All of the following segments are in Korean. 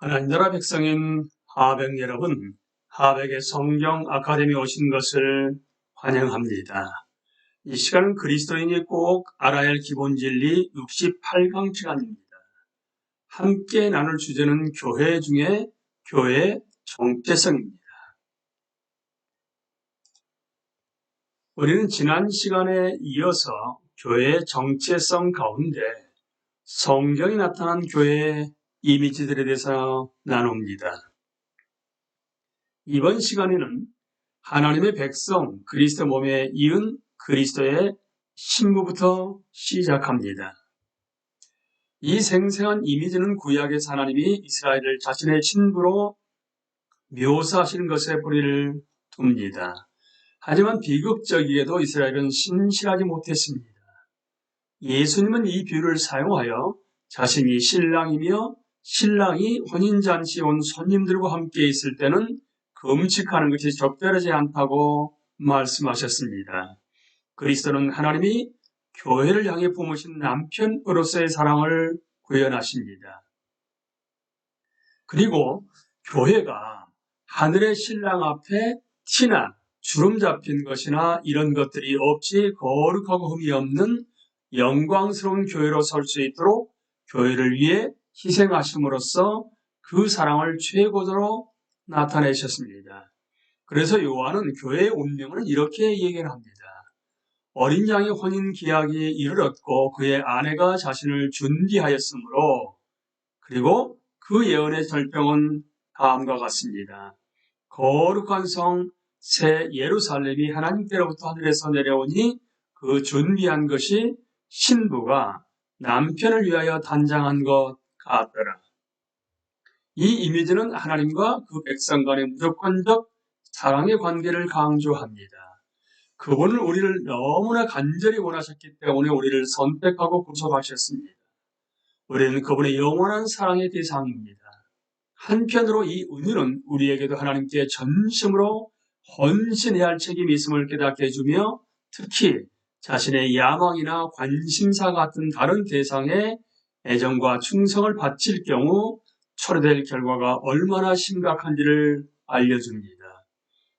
하나님 나라 백성인 하백 여러분, 하백의 성경 아카데미 오신 것을 환영합니다. 이 시간은 그리스도인이 꼭 알아야 할 기본 진리 68강 시간입니다. 함께 나눌 주제는 교회 중에 교회의 정체성입니다. 우리는 지난 시간에 이어서 교회의 정체성 가운데 성경이 나타난 교회의 이미지들에 대해서 나눕니다. 이번 시간에는 하나님의 백성, 그리스도 몸에 이은 그리스도의 신부부터 시작합니다. 이 생생한 이미지는 구약의 하나님이 이스라엘을 자신의 신부로 묘사하시는 것에 뿌리를 둡니다. 하지만 비극적이게도 이스라엘은 신실하지 못했습니다. 예수님은 이 비유를 사용하여 자신이 신랑이며 신랑이 혼인잔치에 온 손님들과 함께 있을 때는 금식하는 것이 적절하지 않다고 말씀하셨습니다. 그리스도는 하나님이 교회를 향해 품으신 남편으로서의 사랑을 구현하십니다. 그리고 교회가 하늘의 신랑 앞에 티나 주름 잡힌 것이나 이런 것들이 없이 거룩하고 흠이 없는 영광스러운 교회로 설 수 있도록 교회를 위해 희생하심으로써 그 사랑을 최고로 나타내셨습니다. 그래서 요한은 교회의 운명을 이렇게 얘기를 합니다. 어린 양의 혼인 기약이 이르렀고 그의 아내가 자신을 준비하였으므로 그리고 그 예언의 절병은 다음과 같습니다. 거룩한 성 새 예루살렘이 하나님께로부터 하늘에서 내려오니 그 준비한 것이 신부가 남편을 위하여 단장한 것 같더라. 이 이미지는 하나님과 그 백성 간의 무조건적 사랑의 관계를 강조합니다. 그분은 우리를 너무나 간절히 원하셨기 때문에 우리를 선택하고 구속하셨습니다. 우리는 그분의 영원한 사랑의 대상입니다. 한편으로 이 은유는 우리에게도 하나님께 전심으로 헌신해야 할 책임이 있음을 깨닫게 해주며 특히 자신의 야망이나 관심사 같은 다른 대상에 애정과 충성을 바칠 경우 초래될 결과가 얼마나 심각한지를 알려줍니다.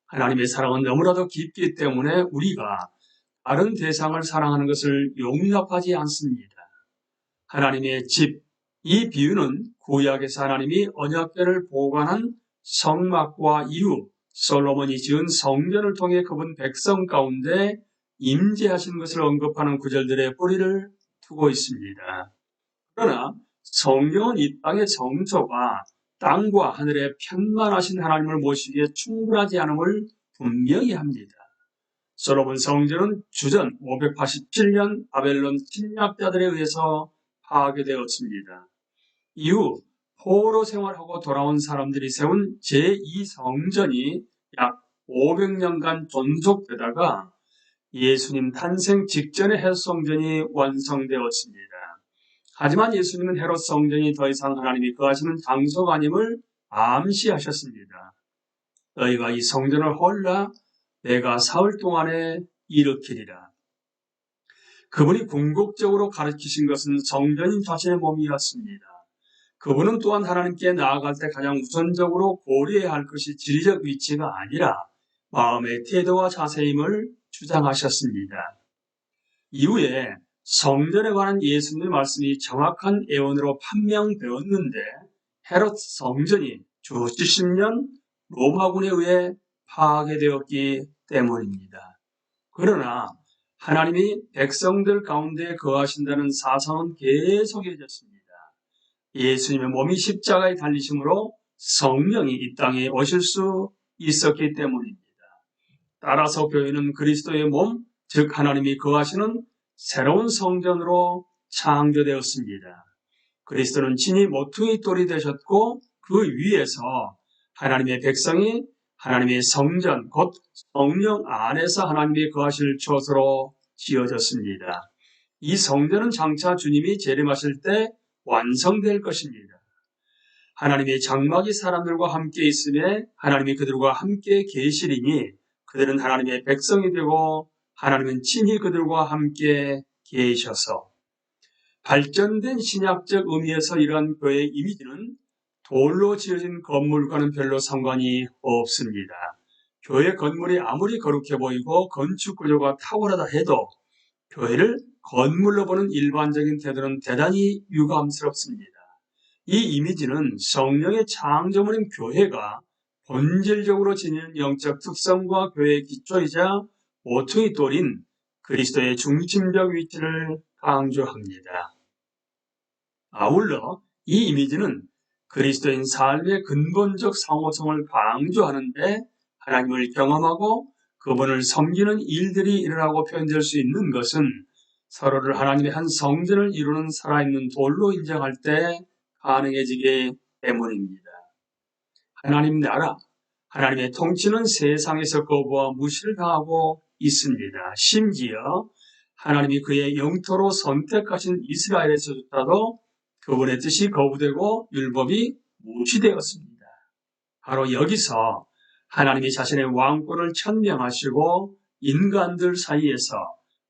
하나님의 사랑은 너무나도 깊기 때문에 우리가 다른 대상을 사랑하는 것을 용납하지 않습니다. 하나님의 집, 이 비유는 구약에서 하나님이 언약궤를 보관한 성막과 이후 솔로몬이 지은 성전을 통해 그분 백성 가운데 임재하신 것을 언급하는 구절들의 뿌리를 두고 있습니다. 그러나 성경은 이 땅의 정처가 땅과 하늘의 편만하신 하나님을 모시기에 충분하지 않음을 분명히 합니다. 솔로몬 성전은 주전 587년 바벨론 침략자들에 의해서 파괴되었습니다. 이후 포로 생활하고 돌아온 사람들이 세운 제2성전이 약 500년간 존속되다가 예수님 탄생 직전에 헤롯 성전이 완성되었습니다. 하지만 예수님은 헤롯 성전이 더 이상 하나님이 거하시는 장소가 아님을 암시하셨습니다. 너희가 이 성전을 헐라 내가 사흘 동안에 일으키리라. 그분이 궁극적으로 가르치신 것은 성전인 자신의 몸이었습니다. 그분은 또한 하나님께 나아갈 때 가장 우선적으로 고려해야 할 것이 지리적 위치가 아니라 마음의 태도와 자세임을 주장하셨습니다. 이후에 성전에 관한 예수님의 말씀이 정확한 예언으로 판명되었는데 헤롯 성전이 주 70년 로마군에 의해 파괴되었기 때문입니다. 그러나 하나님이 백성들 가운데 거하신다는 사상은 계속 이어졌습니다. 예수님의 몸이 십자가에 달리심으로 성령이 이 땅에 오실 수 있었기 때문입니다. 따라서 교회는 그리스도의 몸, 즉 하나님이 거하시는 새로운 성전으로 창조되었습니다. 그리스도는 친히 모퉁이 돌이 되셨고 그 위에서 하나님의 백성이 하나님의 성전, 곧 성령 안에서 하나님이 거하실 처소로 지어졌습니다. 이 성전은 장차 주님이 재림하실 때 완성될 것입니다. 하나님의 장막이 사람들과 함께 있음에 하나님이 그들과 함께 계시리니 그들은 하나님의 백성이 되고 하나님은 친히 그들과 함께 계셔서 발전된 신약적 의미에서 이러한 교회의 이미지는 돌로 지어진 건물과는 별로 상관이 없습니다. 교회 건물이 아무리 거룩해 보이고 건축 구조가 탁월하다 해도 교회를 건물로 보는 일반적인 태도는 대단히 유감스럽습니다. 이 이미지는 성령의 창조물인 교회가 본질적으로 지니는 영적 특성과 교회의 기초이자 모퉁이 돌인 그리스도의 중심적 위치를 강조합니다. 아울러 이 이미지는 그리스도인 삶의 근본적 상호성을 강조하는데 하나님을 경험하고 그분을 섬기는 일들이 일어나고 표현될 수 있는 것은 서로를 하나님의 한 성전을 이루는 살아있는 돌로 인정할 때 가능해지기 때문입니다. 하나님 나라, 하나님의 통치는 세상에서 거부와 무시를 당하고 있습니다. 심지어 하나님이 그의 영토로 선택하신 이스라엘에서조차도 그분의 뜻이 거부되고 율법이 무시되었습니다. 바로 여기서 하나님이 자신의 왕권을 천명하시고 인간들 사이에서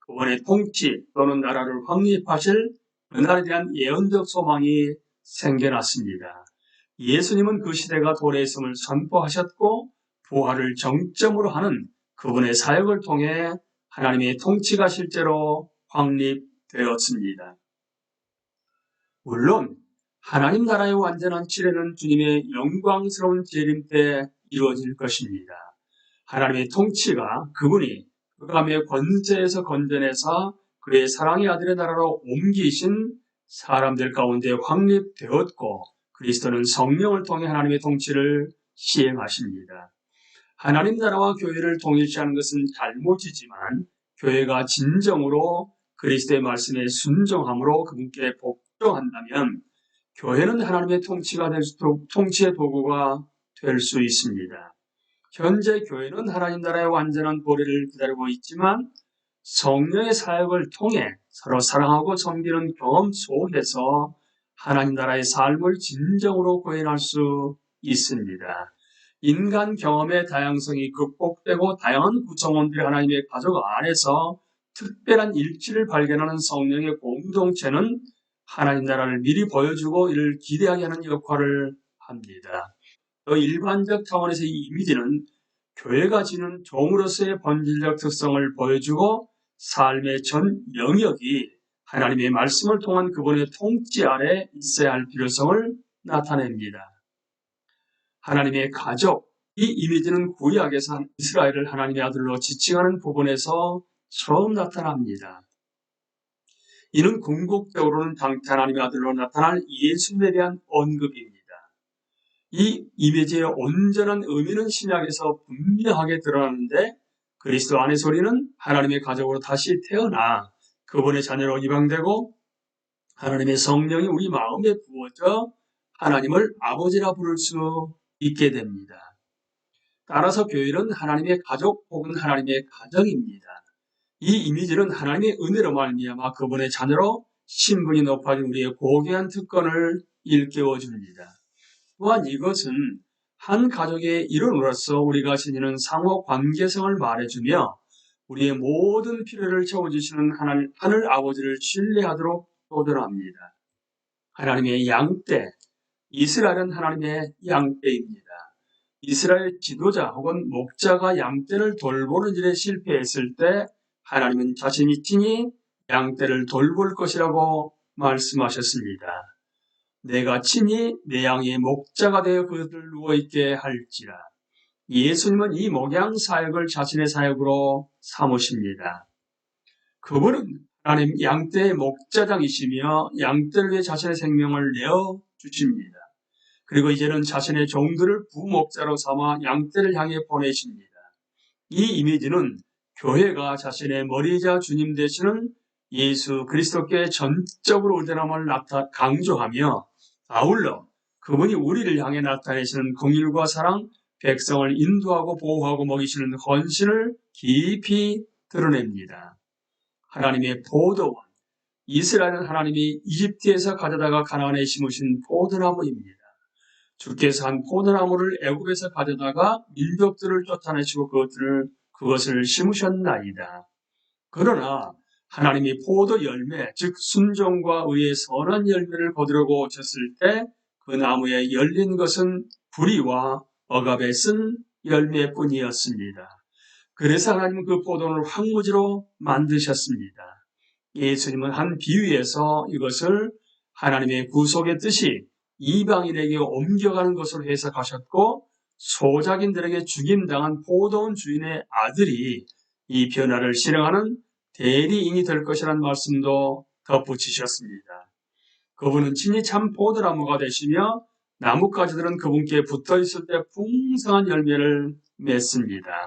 그분의 통치 또는 나라를 확립하실 그날에 대한 예언적 소망이 생겨났습니다. 예수님은 그 시대가 도래했음을 선포하셨고 부활을 정점으로 하는 그분의 사역을 통해 하나님의 통치가 실제로 확립되었습니다. 물론 하나님 나라의 완전한 치료는 주님의 영광스러운 재림 때 이루어질 것입니다. 하나님의 통치가 그분이 흑암의 권세에서 건져내서 그의 사랑의 아들의 나라로 옮기신 사람들 가운데 확립되었고 그리스도는 성령을 통해 하나님의 통치를 시행하십니다. 하나님 나라와 교회를 동일시하는 것은 잘못이지만 교회가 진정으로 그리스도의 말씀에 순종함으로 그분께 복종한다면 교회는 하나님의 통치의 도구가 될 수 있습니다. 현재 교회는 하나님 나라의 완전한 도래를 기다리고 있지만 성령의 사역을 통해 서로 사랑하고 섬기는 경험 속에서 하나님 나라의 삶을 진정으로 구현할 수 있습니다. 인간 경험의 다양성이 극복되고 다양한 구성원들이 하나님의 가족 안에서 특별한 일치를 발견하는 성령의 공동체는 하나님 나라를 미리 보여주고 이를 기대하게 하는 역할을 합니다. 또 일반적 차원에서 이 이미지는 교회가 지닌 종으로서의 본질적 특성을 보여주고 삶의 전 영역이 하나님의 말씀을 통한 그분의 통치 아래 있어야 할 필요성을 나타냅니다. 하나님의 가족, 이 이미지는 구약에서 이스라엘을 하나님의 아들로 지칭하는 부분에서 처음 나타납니다. 이는 궁극적으로는 당대 하나님의 아들로 나타날 예수님에 대한 언급입니다. 이 이미지의 온전한 의미는 신약에서 분명하게 드러나는데 그리스도 안에서 우리는 하나님의 가족으로 다시 태어나 그분의 자녀로 입양되고 하나님의 성령이 우리 마음에 부어져 하나님을 아버지라 부를 수 있게 됩니다. 따라서 교회는 하나님의 가족 혹은 하나님의 가정입니다. 이 이미지는 하나님의 은혜로 말미암아 그분의 자녀로 신분이 높아진 우리의 고귀한 특권을 일깨워 줍니다. 또한 이것은 한 가족의 일원으로서 우리가 지니는 상호 관계성을 말해주며 우리의 모든 필요를 채워주시는 하늘 아버지를 신뢰하도록 도전합니다. 하나님의 양떼, 이스라엘은 하나님의 양떼입니다. 이스라엘 지도자 혹은 목자가 양떼를 돌보는 일에 실패했을 때 하나님은 자신이 친히 양떼를 돌볼 것이라고 말씀하셨습니다. 내가 친히 내 양의 목자가 되어 그들을 누워있게 할지라. 예수님은 이 목양 사역을 자신의 사역으로 삼으십니다. 그분은 하나님 양떼의 목자장이시며 양떼를 위해 자신의 생명을 내어 주십니다. 그리고 이제는 자신의 종들을 부목자로 삼아 양떼를 향해 보내십니다. 이 이미지는 교회가 자신의 머리이자 주님 되시는 예수 그리스도께 전적으로 의존함을 강조하며 아울러 그분이 우리를 향해 나타내시는 긍휼과 사랑, 백성을 인도하고 보호하고 먹이시는 헌신을 깊이 드러냅니다. 하나님의 포도원, 이스라엘은 하나님이 이집트에서 가져다가 가나안에 심으신 포도나무입니다. 주께서 한 포도나무를 애굽에서 가져다가 민족들을 쫓아내시고 그것을 심으셨나이다. 그러나 하나님이 포도 열매, 즉 순종과 의의 선한 열매를 거두려고 오셨을 때 그 나무에 열린 것은 부리와 억압에 쓴 열매뿐이었습니다. 그래서 하나님은 그 포도를 황무지로 만드셨습니다. 예수님은 한 비유에서 이것을 하나님의 구속의 뜻이 이방인에게 옮겨가는 것으로 해석하셨고, 소작인들에게 죽임당한 포도원 주인의 아들이 이 변화를 실행하는 대리인이 될 것이라는 말씀도 덧붙이셨습니다. 그분은 친히 참 포도나무가 되시며 나뭇가지들은 그분께 붙어 있을 때 풍성한 열매를 맺습니다.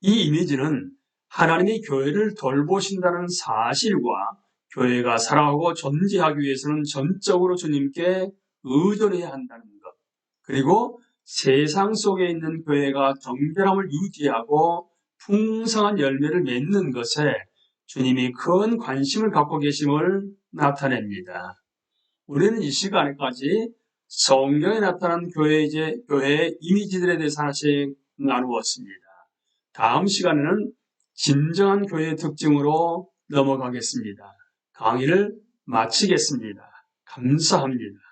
이 이미지는 하나님이 교회를 돌보신다는 사실과 교회가 살아가고 존재하기 위해서는 전적으로 주님께 의존해야 한다는 것, 그리고 세상 속에 있는 교회가 정결함을 유지하고 풍성한 열매를 맺는 것에 주님이 큰 관심을 갖고 계심을 나타냅니다. 우리는 이 시간까지 성경에 나타난 교회의 이미지들에 대해서 하나씩 나누었습니다. 다음 시간에는 진정한 교회의 특징으로 넘어가겠습니다. 강의를 마치겠습니다. 감사합니다.